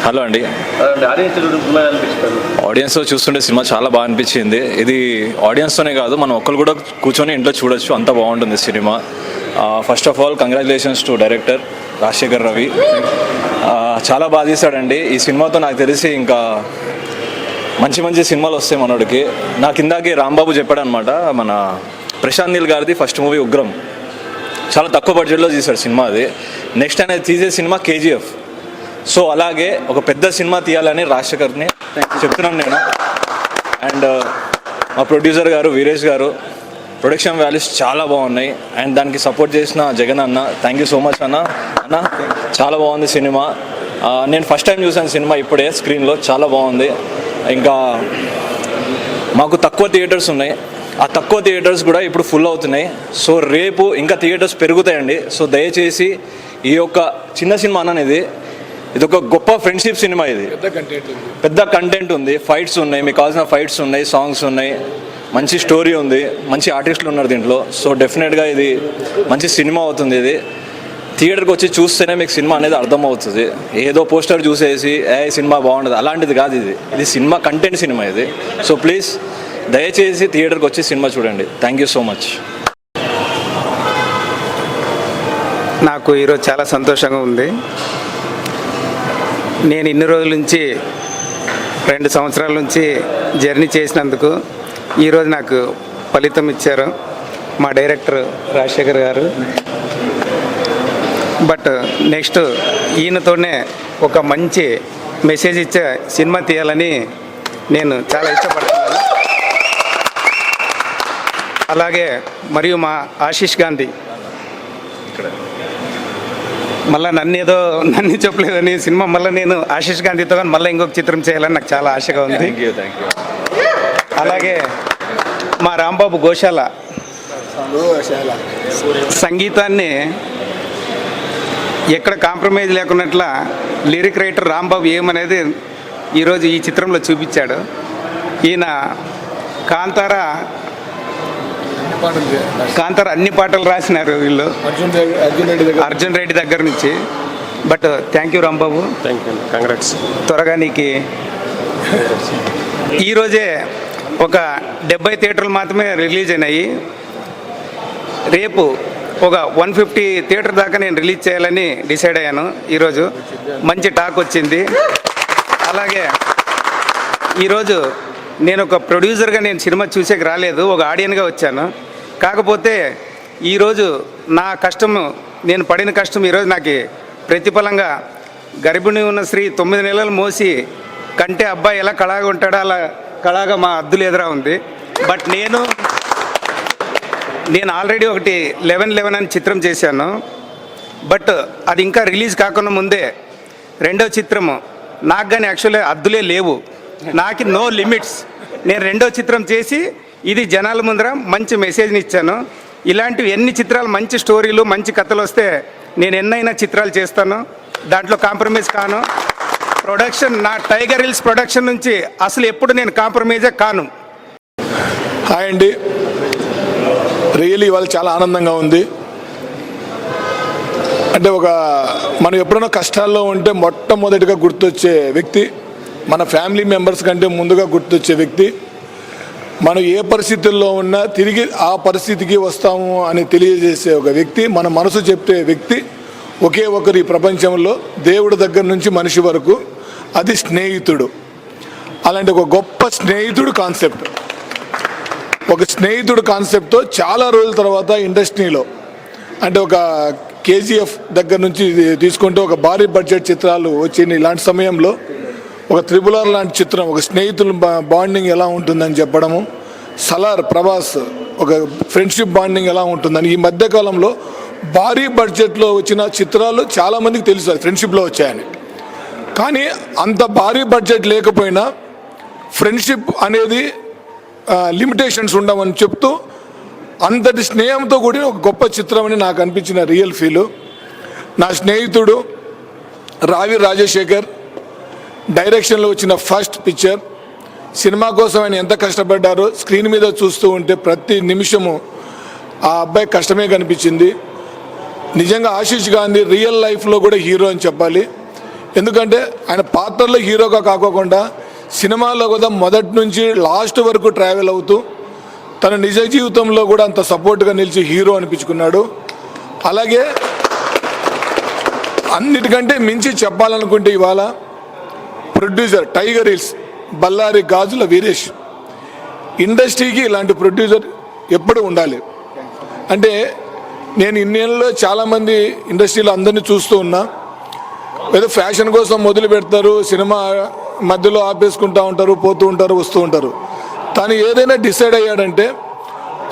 Hello అండి. ఆడియన్స్తో చూస్తుంటే cinema చాలా బాగా అనిపించింది. ఇది ఆడియన్స్తోనే కాదు, మనం ఒక్కరు కూడా కూర్చొని ఇంట్లో చూడొచ్చు, అంత బాగుంటుంది cinema. First of all congratulations to director Rajasekhar Ravi. చాలా బాగా తీశాడండి. ఈ సినిమాతో నాకు తెలిసి ఇంకా మంచి మంచి సినిమాలు వస్తాయి మనోడికి. నాకు ఇందాకే రాంబాబు చెప్పాడు అనమాట, మన ప్రశాంత్ నీల్ గారిది ఫస్ట్ మూవీ ఉగ్రం చాలా తక్కువ బడ్జెట్లో తీశాడు సినిమా. అది నెక్స్ట్ అనేది తీసే సినిమా కేజీఎఫ్. సో అలాగే ఒక పెద్ద సినిమా తీయాలని రాజశేఖర్ని చెప్తున్నాను నేను. అండ్ మా ప్రొడ్యూసర్ గారు వీరేష్ గారు, ప్రొడక్షన్ వాల్యూస్ చాలా బాగున్నాయి. అండ్ దానికి సపోర్ట్ చేసిన జగన్ అన్న, థ్యాంక్ యూ సో మచ్ అన్న. చాలా బాగుంది సినిమా. నేను ఫస్ట్ టైం చూసాను సినిమా ఇప్పుడే స్క్రీన్లో, చాలా బాగుంది. ఇంకా మాకు తక్కువ థియేటర్స్ ఉన్నాయి, ఆ తక్కువ థియేటర్స్ కూడా ఇప్పుడు ఫుల్ అవుతున్నాయి. సో రేపు ఇంకా థియేటర్స్ పెరుగుతాయండి. సో దయచేసి ఈ యొక్క చిన్న సినిమా అనేది ఇది ఒక గొప్ప ఫ్రెండ్షిప్ సినిమా. ఇది పెద్ద కంటెంట్ ఉంది, ఫైట్స్ ఉన్నాయి, మీకు కావాల్సిన ఫైట్స్ ఉన్నాయి, సాంగ్స్ ఉన్నాయి, మంచి స్టోరీ ఉంది, మంచి ఆర్టిస్టులు ఉన్నారు దీంట్లో. సో డెఫినెట్గా ఇది మంచి సినిమా అవుతుంది. ఇది థియేటర్కి వచ్చి చూస్తేనే మీకు సినిమా అనేది అర్థమవుతుంది. ఏదో పోస్టర్ చూసేసి సినిమా బాగుండదు అలాంటిది కాదు. ఇది సినిమా కంటెంట్ సినిమా ఇది. సో ప్లీజ్ దయచేసి థియేటర్కి వచ్చి సినిమా చూడండి. Thank you so much. నాకు ఈరోజు చాలా సంతోషంగా ఉంది. నేను ఇన్ని రోజుల నుంచి 2 సంవత్సరాల నుంచి జర్నీ చేసినందుకు ఈరోజు నాకు ఫలితం ఇచ్చారు మా డైరెక్టర్ రాజశేఖర్ గారు. బట్ నెక్స్ట్ ఈయనతోనే ఒక మంచి మెసేజ్ ఇచ్చే సినిమా తీయాలని నేను చాలా ఇష్టపడుతున్నాను. అలాగే మరియు మా ఆశీష్ గాంధీ మళ్ళీ నన్ను చెప్పలేదని సినిమా మళ్ళీ నేను ఆశీష్ గాంధీతో కానీ మళ్ళీ ఇంకొక చిత్రం చేయాలని నాకు చాలా ఆశగా ఉంది. అలాగే మా రాంబాబు గోశాల సంగీతాన్ని ఎక్కడ కాంప్రమైజ్ లేకున్నట్ల లిరిక్ రైటర్ రాంబాబు ఏమనేది ఈరోజు ఈ చిత్రంలో చూపించాడు. ఈయన కాంతార అన్ని పాటలు రాసినారు వీళ్ళు, అర్జున్ రెడ్డి దగ్గర నుంచి. But thank you Rambabu, thank you, congrats. త్వరగా నీకు ఈరోజే ఒక 70 థియేటర్లు మాత్రమే రిలీజ్ అయినాయి. రేపు ఒక 150 థియేటర్ దాకా నేను రిలీజ్ చేయాలని డిసైడ్ అయ్యాను. ఈరోజు మంచి టాక్ వచ్చింది. అలాగే ఈరోజు నేను ఒక ప్రొడ్యూసర్గా నేను సినిమా చూసేకి రాలేదు, ఒక ఆడియన్గా వచ్చాను. కాకపోతే ఈరోజు నా కష్టము, నేను పడిన కష్టం ఈరోజు నాకు ప్రతిఫలంగా గర్భిణి ఉన్న స్త్రీ 9 నెలలు మోసి కంటే అబ్బాయి ఎలా కళాగా ఉంటాడో అలా కళాగా మా అద్దులు ఎదురా ఉంది. బట్ నేను ఆల్రెడీ ఒకటి 11 అని చిత్రం చేశాను. బట్ అది ఇంకా రిలీజ్ కాకుండా ముందే రెండో చిత్రము నాకు కానీ యాక్చువల్లీ అద్దులే లేవు, నాకు నో లిమిట్స్. నేను రెండో చిత్రం చేసి ఇది జనాల ముందర మంచి మెసేజ్ని ఇచ్చాను. ఇలాంటివి ఎన్ని చిత్రాలు, మంచి స్టోరీలు, మంచి కథలు వస్తే నేను ఎన్నైనా చిత్రాలు చేస్తాను, దాంట్లో కాంప్రమైజ్ కాను. ప్రొడక్షన్ నా టైగర్ హిల్స్ ప్రొడక్షన్ నుంచి అసలు ఎప్పుడు నేను కాంప్రమైజే కాను. హాయ్ అండి, రియల్లీ ఇవాళ చాలా ఆనందంగా ఉంది. అంటే మనం ఎప్పుడైనా కష్టాల్లో ఉంటే మొట్టమొదటిగా గుర్తొచ్చే వ్యక్తి, మన ఫ్యామిలీ మెంబర్స్ కంటే ముందుగా గుర్తొచ్చే వ్యక్తి, మనం ఏ పరిస్థితుల్లో ఉన్నా తిరిగి ఆ పరిస్థితికి వస్తాము అని తెలియజేసే ఒక వ్యక్తి, మన మనసు చెప్తే వ్యక్తి ఒకే ఒకరు ఈ ప్రపంచంలో, దేవుడి దగ్గర నుంచి మనిషి వరకు, అది స్నేహితుడు. అలాంటి ఒక గొప్ప స్నేహితుడు కాన్సెప్ట్, ఒక స్నేహితుడు కాన్సెప్ట్తో చాలా రోజుల తర్వాత ఇండస్ట్రీలో, అంటే ఒక కేజీఎఫ్ దగ్గర నుంచి తీసుకుంటే ఒక భారీ బడ్జెట్ చిత్రాలు వచ్చిన ఇలాంటి సమయంలో ఒక RRR లాంటి చిత్రం, ఒక స్నేహితుల బాండింగ్ ఎలా ఉంటుందని చెప్పడము, సలార్ ప్రభాస్ ఒక ఫ్రెండ్షిప్ బాండింగ్ ఎలా ఉంటుందని. ఈ మధ్యకాలంలో భారీ బడ్జెట్లో వచ్చిన చిత్రాలు చాలామందికి తెలుసు అది ఫ్రెండ్షిప్లో వచ్చాయని. కానీ అంత భారీ బడ్జెట్ లేకపోయినా ఫ్రెండ్షిప్ అనేది లిమిటేషన్స్ ఉండవని చెప్తూ అంతటి స్నేహంతో కూడిన ఒక గొప్ప చిత్రం అని నాకు అనిపించిన రియల్ ఫీలు. నా స్నేహితుడు రావి రాజశేఖర్ డైరెక్షన్లో వచ్చిన ఫస్ట్ పిక్చర్. సినిమా కోసం ఆయన ఎంత కష్టపడ్డారో స్క్రీన్ మీద చూస్తూ ఉంటే ప్రతి నిమిషము ఆ అబ్బాయి కష్టమే కనిపించింది. నిజంగా ఆశీష్ గాంధీ రియల్ లైఫ్లో కూడా హీరో అని చెప్పాలి. ఎందుకంటే ఆయన పాత్రలో హీరోగా కాకోకుండా సినిమాలో కూడా మొదటి నుంచి లాస్ట్ వరకు ట్రావెల్ అవుతూ తన నిజ జీవితంలో కూడా అంత సపోర్ట్గా నిలిచి హీరో అనిపించుకున్నాడు. అలాగే అన్నిటికంటే మించి చెప్పాలనుకుంటే ఇవాళ ప్రొడ్యూసర్ టైగర్ హిల్స్ బళ్ళారి గాజుల వీరేష్, ఇండస్ట్రీకి ఇలాంటి ప్రొడ్యూసర్ ఎప్పుడు ఉండాలి. అంటే నేను ఇన్నేళ్ళలో చాలామంది ఇండస్ట్రీలో అందరినీ చూస్తూ ఉన్నా, ఏదో ఫ్యాషన్ కోసం మొదలు పెడతారు, సినిమా మధ్యలో ఆపేసుకుంటూ ఉంటారు, పోతూ ఉంటారు, వస్తూ ఉంటారు. తను ఏదైనా డిసైడ్ అయ్యాడంటే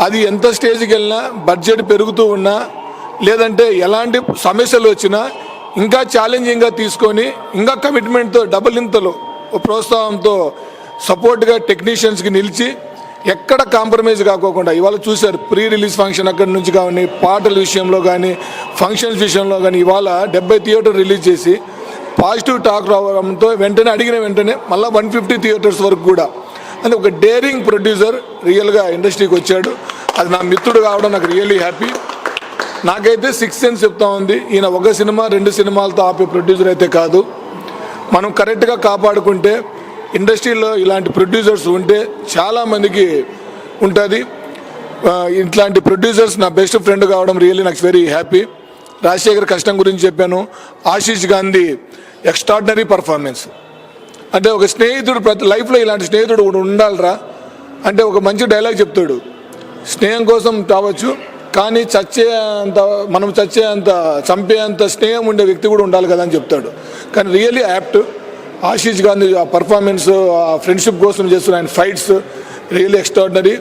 అది ఎంత స్టేజ్కి వెళ్ళినా, బడ్జెట్ పెరుగుతూ ఉన్నా, లేదంటే ఎలాంటి సమస్యలు వచ్చినా ఇంకా ఛాలెంజింగ్గా తీసుకొని ఇంకా కమిట్మెంట్తో డబుల్ ఇంతలో ప్రోత్సాహంతో సపోర్ట్గా టెక్నీషియన్స్కి నిలిచి ఎక్కడ కాంప్రమైజ్ కాకోకుండా ఇవాళ చూశారు ప్రీ రిలీజ్ ఫంక్షన్ అక్కడి నుంచి కానీ, పాటల విషయంలో కానీ, ఫంక్షన్స్ విషయంలో కానీ ఇవాళ 70 థియేటర్ రిలీజ్ చేసి పాజిటివ్ టాక్ రావడంతో వెంటనే అడిగిన వెంటనే మళ్ళీ 150 థియేటర్స్ వరకు కూడా, అంటే ఒక డేరింగ్ ప్రొడ్యూసర్ రియల్గా ఇండస్ట్రీకి వచ్చాడు. అది నా మిత్రుడు కావడం నాకు రియల్లీ హ్యాపీ. నాకైతే 6th సెన్స్ చెప్తా ఉంది, ఈయన ఒక సినిమా 2 సినిమాలతో ఆపే ప్రొడ్యూసర్ అయితే కాదు. మనం కరెక్ట్గా కాపాడుకుంటే ఇండస్ట్రీలో ఇలాంటి ప్రొడ్యూసర్స్ ఉంటే చాలామందికి ఉంటుంది. ఇట్లాంటి ప్రొడ్యూసర్స్ నా బెస్ట్ ఫ్రెండ్ కావడం రియల్లీ నాకు వెరీ హ్యాపీ. రాజశేఖర్ కష్టం గురించి చెప్పాను, ఆశీష్ గాంధీ ఎక్స్ట్రాడినరీ పర్ఫార్మెన్స్. అంటే ఒక స్నేహితుడు ప్రతి లైఫ్లో ఇలాంటి స్నేహితుడు ఉండాలిరా అంటే ఒక మంచి డైలాగ్ చెప్తాడు, స్నేహం కోసం కావచ్చు కానీ మనం చచ్చేంత చంపేంత స్నేహం ఉండే వ్యక్తి కూడా ఉండాలి కదా అని చెప్తాడు. కానీ రియల్లీ యాప్ట్. ఆశీష్ గాంధీ ఆ పర్ఫార్మెన్స్, ఆ ఫ్రెండ్షిప్ కోసం చేస్తున్న ఆయన ఫైట్స్ రియల్లీ ఎక్స్ట్రాడినరీ.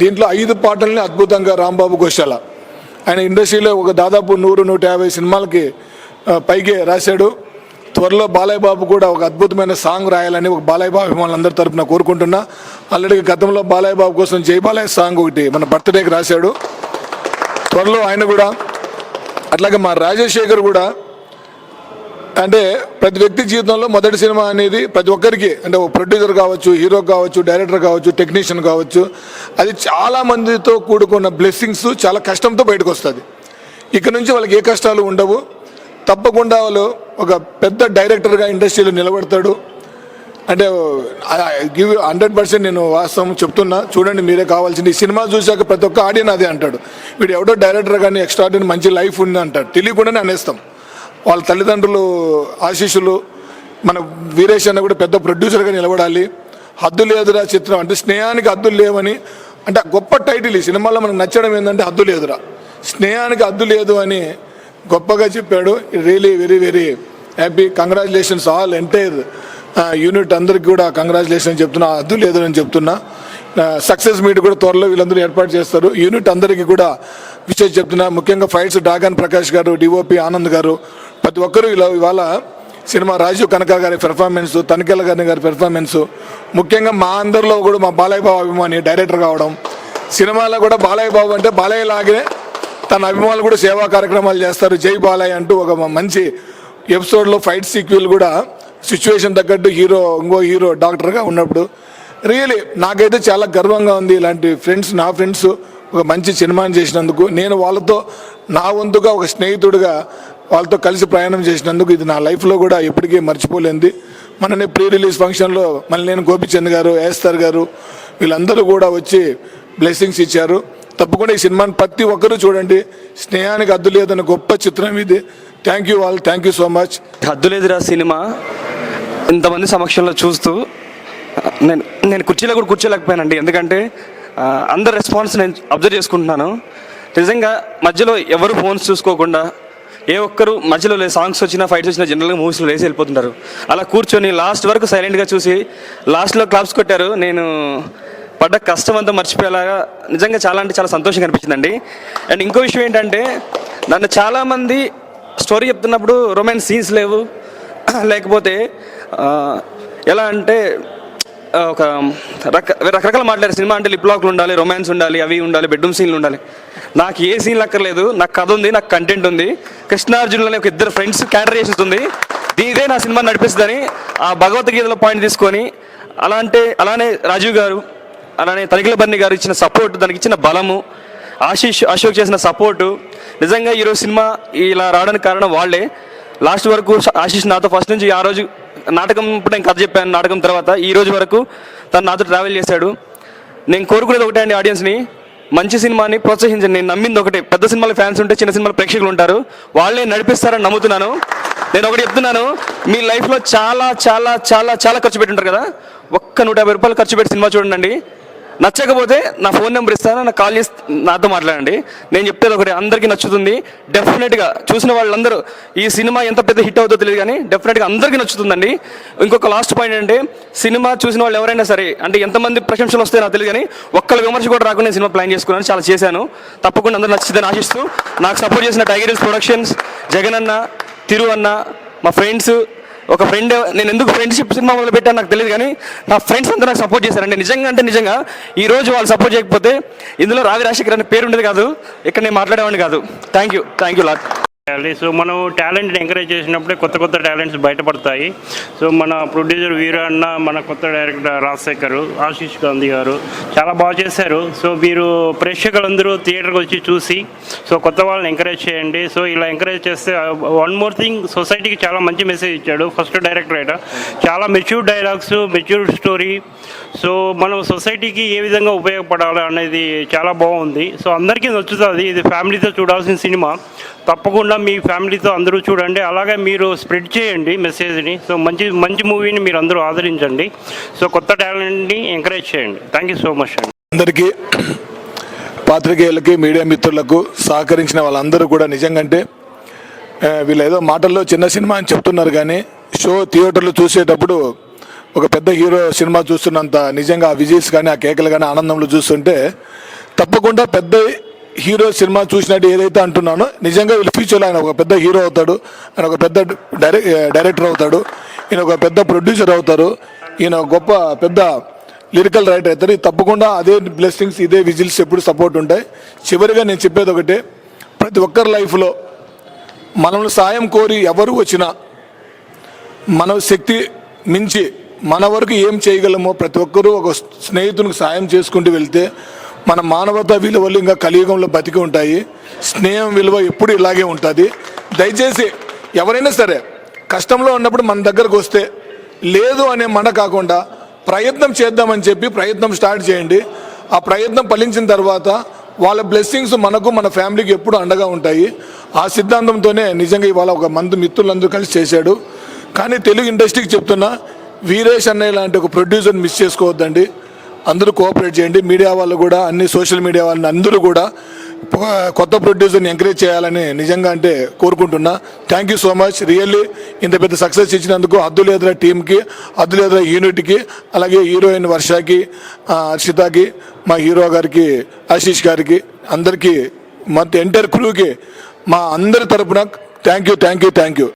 దీంట్లో 5 పాటల్ని అద్భుతంగా రాంబాబు ఘోషాల ఆయన ఇండస్ట్రీలో ఒక దాదాపు 100-150 సినిమాలకి పైకి రాశాడు. త్వరలో బాలయ్య బాబు కూడా ఒక అద్భుతమైన సాంగ్ రాయాలని ఒక బాలయ్య బాబు అభిమానులందరి తరపున కోరుకుంటున్నా. ఆల్రెడీ గతంలో బాలయ్య బాబు కోసం జై బాలయ్య సాంగ్ ఒకటి మన బర్త్డేకి రాశాడు. త్వరలో ఆయన కూడా అట్లాగే మా రాజశేఖర్ కూడా, అంటే ప్రతి వ్యక్తి జీవితంలో మొదటి సినిమా అనేది ప్రతి ఒక్కరికి, అంటే ఒక ప్రొడ్యూసర్ కావచ్చు, హీరో కావచ్చు, డైరెక్టర్ కావచ్చు, టెక్నీషియన్ కావచ్చు, అది చాలా మందితో కూడుకున్న బ్లెస్సింగ్స్, చాలా కష్టంతో బయటకు వస్తుంది. ఇక్కడ నుంచి వాళ్ళకి ఏ కష్టాలు ఉండవు. తప్పకుండా వాళ్ళు ఒక పెద్ద డైరెక్టర్గా ఇండస్ట్రీలో నిలబడతాడు. అంటే 100% నేను వాస్తవం చెప్తున్నా. చూడండి, మీరే కావాల్సింది. ఈ సినిమా చూశాక ప్రతి ఒక్క ఆడియన్ అదే అంటాడు, వీడు ఎవడో డైరెక్టర్ కానీ ఎక్స్ట్రాడినరీ మంచి లైఫ్ ఉంది అంటాడు. తెలియకుండానే అనేస్తాం. వాళ్ళ తల్లిదండ్రులు ఆశీస్సులు, మన వీరేష్ అన్న కూడా పెద్ద ప్రొడ్యూసర్గా నిలబడాలి. హద్దు లేదురా చిత్రం అంటే స్నేహానికి హద్దులు లేవని, అంటే గొప్ప టైటిల్ ఈ సినిమాలో మనకు నచ్చడం ఏంటంటే హద్దు లేదురా, స్నేహానికి హద్దు లేదు అని గొప్పగా చెప్పాడు. Really very very happy. Congratulations all entire unit అందరికి కూడా కంగ్రాచులేషన్ చెప్తున్నా, హద్దు లేదు అని చెప్తున్నా. సక్సెస్ మీట్ కూడా త్వరలో వీళ్ళందరూ ఏర్పాటు చేస్తారు. యూనిట్ అందరికీ కూడా విషయం చెప్తున్నా. ముఖ్యంగా ఫైట్స్ డాగాన్ ప్రకాష్ గారు, డిఓపి ఆనంద్ గారు, ప్రతి ఒక్కరూ ఇవాళ సినిమా రాజీవ్ కనక గారి పెర్ఫార్మెన్స్, తనికెళ్ళ గారి పెర్ఫార్మెన్స్, ముఖ్యంగా మా అందరిలో కూడా మా బాలయ్య బాబు అభిమాని డైరెక్టర్ కావడం, సినిమాలో కూడా బాలయ్య బాబు అంటే బాలయ్య లాగే తన అభిమానులు కూడా సేవా కార్యక్రమాలు చేస్తారు. జై బాలయ్య అంటూ ఒక మంచి ఎపిసోడ్లో ఫైట్ సీక్వెల్ కూడా సిచ్యువేషన్ తగ్గట్టు ఇంకో హీరో డాక్టర్గా ఉన్నప్పుడు రియలీ నాకైతే చాలా గర్వంగా ఉంది. ఇలాంటి ఫ్రెండ్స్, నా ఫ్రెండ్స్ ఒక మంచి సినిమాని చేసినందుకు, నేను వాళ్ళతో నా వంతుగా ఒక స్నేహితుడిగా వాళ్ళతో కలిసి ప్రయాణం చేసినందుకు ఇది నా లైఫ్లో కూడా ఎప్పటికీ మర్చిపోలేంది. మననే ప్రీ రిలీజ్ ఫంక్షన్లో మళ్ళీ నేను గోపిచంద్ గారు, ఏస్తారు గారు వీళ్ళందరూ కూడా వచ్చి బ్లెస్సింగ్స్ ఇచ్చారు. తప్పకుండా ఈ సినిమాని ప్రతి ఒక్కరూ చూడండి. స్నేహానికి హద్దు లేదన్న గొప్ప చిత్రం ఇది. Thank you all, thank you so much. హద్దు లేదురా సినిమా ఇంతమంది సమక్షంలో చూస్తూ నేను కుర్చీలో కూడా కూర్చోలేకపోయానండి. ఎందుకంటే అందరి రెస్పాన్స్ నేను అబ్జర్వ్ చేసుకుంటున్నాను. నిజంగా మధ్యలో ఎవరు ఫోన్స్ చూసుకోకుండా, ఏ ఒక్కరు మధ్యలో సాంగ్స్ వచ్చినా, ఫైట్స్ వచ్చినా జనరల్గా మూవీస్లో వేసి వెళ్ళిపోతుంటారు. అలా కూర్చొని లాస్ట్ వరకు సైలెంట్గా చూసి లాస్ట్లో క్లాప్స్ కొట్టారు. నేను పడ్డ కష్టం అంతా మర్చిపోయేలాగా నిజంగా చాలా అంటే చాలా సంతోషంగా అనిపించిందండి. అండ్ ఇంకో విషయం ఏంటంటే, నన్ను చాలామంది స్టోరీ చెప్తున్నప్పుడు రొమాన్స్ సీన్స్ లేవు, లేకపోతే ఎలా అంటే ఒక రకరకాల మాట్లాడారు. సినిమా అంటే లిప్ లాక్లు ఉండాలి, రొమాన్స్ ఉండాలి, అవి ఉండాలి, బెడ్రూమ్ సీన్లు ఉండాలి. నాకు ఏ సీన్లు అక్కర్లేదు. నాకు కథ ఉంది, నాకు కంటెంట్ ఉంది. కృష్ణార్జునులని ఒక 2 ఫ్రెండ్స్ క్యారెక్టరైజేషన్స్ ఉంది. ఇదే నా సినిమా నడిపిస్తుందని ఆ భగవద్గీతలో పాయింట్ తీసుకొని, అలానే రాజీవ్ గారు, అలానే తనిఖీల బర్ని గారు ఇచ్చిన సపోర్ట్, దానికి ఇచ్చిన బలము, అశోక్ చేసిన సపోర్టు, నిజంగా ఈరోజు సినిమా ఇలా రావడానికి కారణం వాళ్ళే. లాస్ట్ వరకు ఆశీష్ నాతో ఫస్ట్ నుంచి ఆ రోజు నాటకం ఇప్పుడు నేను కథ చెప్పాను, నాటకం తర్వాత ఈ రోజు వరకు తను నాతో ట్రావెల్ చేశాడు. నేను కోరుకునేది ఒకటే అండి, ఆడియన్స్ని మంచి సినిమాని ప్రోత్సహించండి. నేను నమ్మింది ఒకటే, పెద్ద సినిమాల ఫ్యాన్స్ ఉంటే చిన్న సినిమాల ప్రేక్షకులు ఉంటారు, వాళ్ళే నడిపిస్తారని నమ్ముతున్నాను. నేను ఒకటి చెప్తున్నాను, మీ లైఫ్లో చాలా చాలా చాలా చాలా ఖర్చు పెట్టి ఉంటారు కదా, ఒక్క 150 రూపాయలు ఖర్చు పెట్టి సినిమా చూడండి. నచ్చకపోతే నా ఫోన్ నెంబర్ ఇస్తాను, నాకు కాల్ చేసి నాతో మాట్లాడండి. నేను చెప్పేది ఒకటి, అందరికీ నచ్చుతుంది డెఫినెట్గా. చూసిన వాళ్ళందరూ ఈ సినిమా ఎంత పెద్ద హిట్ అవుతుందో తెలియదు కానీ డెఫినెట్గా అందరికీ నచ్చుతుందండి. ఇంకొక లాస్ట్ పాయింట్ అంటే, సినిమా చూసిన వాళ్ళు ఎవరైనా సరే, అంటే ఎంతమంది ప్రశంసలు వస్తాయో నాకు తెలియదు కానీ ఒక్కళ్ళ విమర్శ కూడా రాకుండా నేను సినిమా ప్లాన్ చేసుకున్నాను, చాలా చేశాను. తప్పకుండా అందరూ నచ్చుతుందని ఆశిస్తూ నాకు సపోర్ట్ చేసిన టైగర్ హిల్స్ ప్రొడక్షన్స్, జగన్ అన్న, తిరు అన్న, మా ఫ్రెండ్స్, ఒక ఫ్రెండ్, నేను ఎందుకు ఫ్రెండ్షిప్ సినిమా మొదలు పెట్టాను నాకు తెలియదు కానీ నా ఫ్రెండ్స్ అంతా నాకు సపోర్ట్ చేశారండి. నిజంగా అంటే నిజంగా ఈ రోజు వాళ్ళు సపోర్ట్ చేయకపోతే ఇందులో రావి రాజశేఖర్ అనే పేరు ఉండేది కాదు, ఇక్కడ నేను మాట్లాడేవాడిని కాదు. Thank you lot. సో మనం టాలెంట్ని ఎంకరేజ్ చేసినప్పుడే కొత్త కొత్త టాలెంట్స్ బయటపడతాయి. సో మన ప్రొడ్యూసర్ వీర అన్న, మన కొత్త డైరెక్టర్ రాజశేఖర్, ఆశీష్ గాంధీ గారు చాలా బాగా చేశారు. సో మీరు ప్రేక్షకులందరూ థియేటర్కి వచ్చి చూసి సో కొత్త వాళ్ళని ఎంకరేజ్ చేయండి. సో ఇలా ఎంకరేజ్ చేస్తే వన్ మోర్ థింగ్, సొసైటీకి చాలా మంచి మెసేజ్ ఇచ్చాడు ఫస్ట్ డైరెక్టర్ అయితే. చాలా mature dialogues, mature story. So మనం సొసైటీకి ఏ విధంగా ఉపయోగపడాలి అనేది చాలా బాగుంది. సో అందరికీ నచ్చుతుంది. ఇది ఫ్యామిలీతో చూడాల్సిన సినిమా, తప్పకుండా మీ ఫ్యామిలీతో అందరూ చూడండి. అలాగే మీరు స్ప్రెడ్ చేయండి మెసేజ్ని. సో మంచి మూవీని మీరు అందరూ ఆదరించండి. సో కొత్త టాలెంట్ని ఎంకరేజ్ చేయండి. థ్యాంక్ యూ సో మచ్ అండి. అందరికీ, పాత్రికేయులకి, మీడియా మిత్రులకు సహకరించిన వాళ్ళందరూ కూడా నిజంగా అంటే వీళ్ళు ఏదో మాటల్లో చిన్న సినిమా అని చెప్తున్నారు కానీ షో థియేటర్లో చూసేటప్పుడు ఒక పెద్ద హీరో సినిమా చూస్తున్నంత నిజంగా ఆ విజయ్స్ కానీ ఆ కేకలు కానీ ఆనందంలో చూస్తుంటే తప్పకుండా పెద్ద హీరో సినిమా చూసినట్టు ఏదైతే అంటున్నానో నిజంగా వీళ్ళు ఫ్యూచర్లో ఆయన ఒక పెద్ద హీరో అవుతాడు, ఆయన ఒక పెద్ద డైరెక్టర్ అవుతాడు, ఈయన ఒక పెద్ద ప్రొడ్యూసర్ అవుతారు, ఈయన గొప్ప పెద్ద లిరికల్ రైటర్ అవుతారు. తప్పకుండా అదే బ్లెస్సింగ్స్, ఇదే విజిల్స్ ఎప్పుడు సపోర్ట్ ఉంటాయి. చివరిగా నేను చెప్పేది ఒకటే, ప్రతి ఒక్కరి లైఫ్లో మనల్ని సాయం కోరి ఎవరు వచ్చినా మన శక్తి మించి మన వరకు ఏం చేయగలమో ప్రతి ఒక్కరూ ఒక స్నేహితునికి సాయం చేసుకుంటూ వెళ్తే మన మానవతా విలువలు ఇంకా కలియుగంలో బతికి ఉంటాయి. స్నేహం విలువ ఎప్పుడు ఇలాగే ఉంటుంది. దయచేసి ఎవరైనా సరే కష్టంలో ఉన్నప్పుడు మన దగ్గరకు వస్తే లేదు అనే మాట కాకుండా ప్రయత్నం చేద్దామని చెప్పి ప్రయత్నం స్టార్ట్ చేయండి. ఆ ప్రయత్నం ఫలించిన తర్వాత వాళ్ళ బ్లెస్సింగ్స్ మనకు, మన ఫ్యామిలీకి ఎప్పుడు అండగా ఉంటాయి. ఆ సిద్ధాంతంతోనే నిజంగా ఇవాళ ఒక మంది మిత్రులందరూ కలిసి చేశాడు. కానీ తెలుగు ఇండస్ట్రీకి చెప్తున్నా, వీరేష్ అన్నయ్య లాంటి ఒక ప్రొడ్యూసర్ని మిస్ చేసుకోవద్దండి. అందరూ కోఆపరేట్ చేయండి. మీడియా వాళ్ళు కూడా, అన్ని సోషల్ మీడియా వాళ్ళని అందరూ కూడా కొత్త ప్రొడ్యూసర్ని ఎంకరేజ్ చేయాలని నిజంగా అంటే కోరుకుంటున్నా. Thank you so much. Really ఇంత పెద్ద సక్సెస్ ఇచ్చినందుకు అద్దులేదురా టీంకి, అద్దులేదురా యూనిట్కి, అలాగే హీరోయిన్ వర్షకి, హర్షితకి, మా హీరో గారికి, ఆశీష్ గారికి, అందరికీ, మొత్తం ఎంటైర్ క్రూకి మా అందరి తరపున థ్యాంక్ యూ.